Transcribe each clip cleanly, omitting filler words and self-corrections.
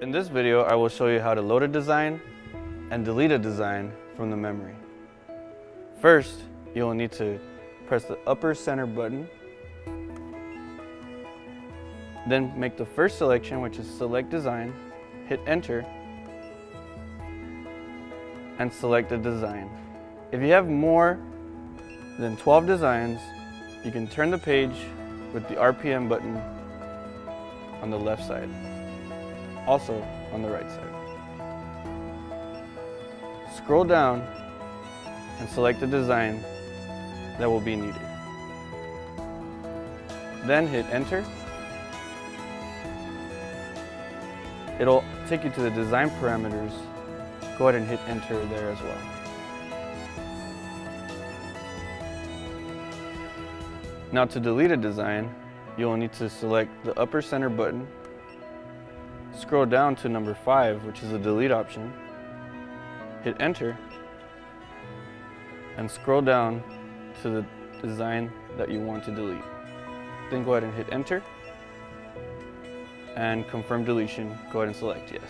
In this video, I will show you how to load a design and delete a design from the memory. First, you will need to press the upper center button, then make the first selection, which is select design, hit enter, and select the design. If you have more than 12 designs, you can turn the page with the RPM button on the left side, also on the right side. Scroll down and select the design that will be needed. Then hit enter. It'll take you to the design parameters. Go ahead and hit enter there as well. Now to delete a design, you will need to select the upper center button, scroll down to number 5, which is the delete option, hit enter, and scroll down to the design that you want to delete. Then go ahead and hit enter, and confirm deletion, go ahead and select yes.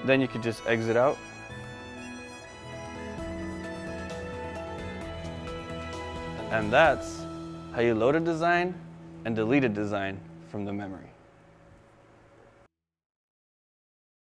Then you can just exit out. And that's how you load a design and delete a design from the memory.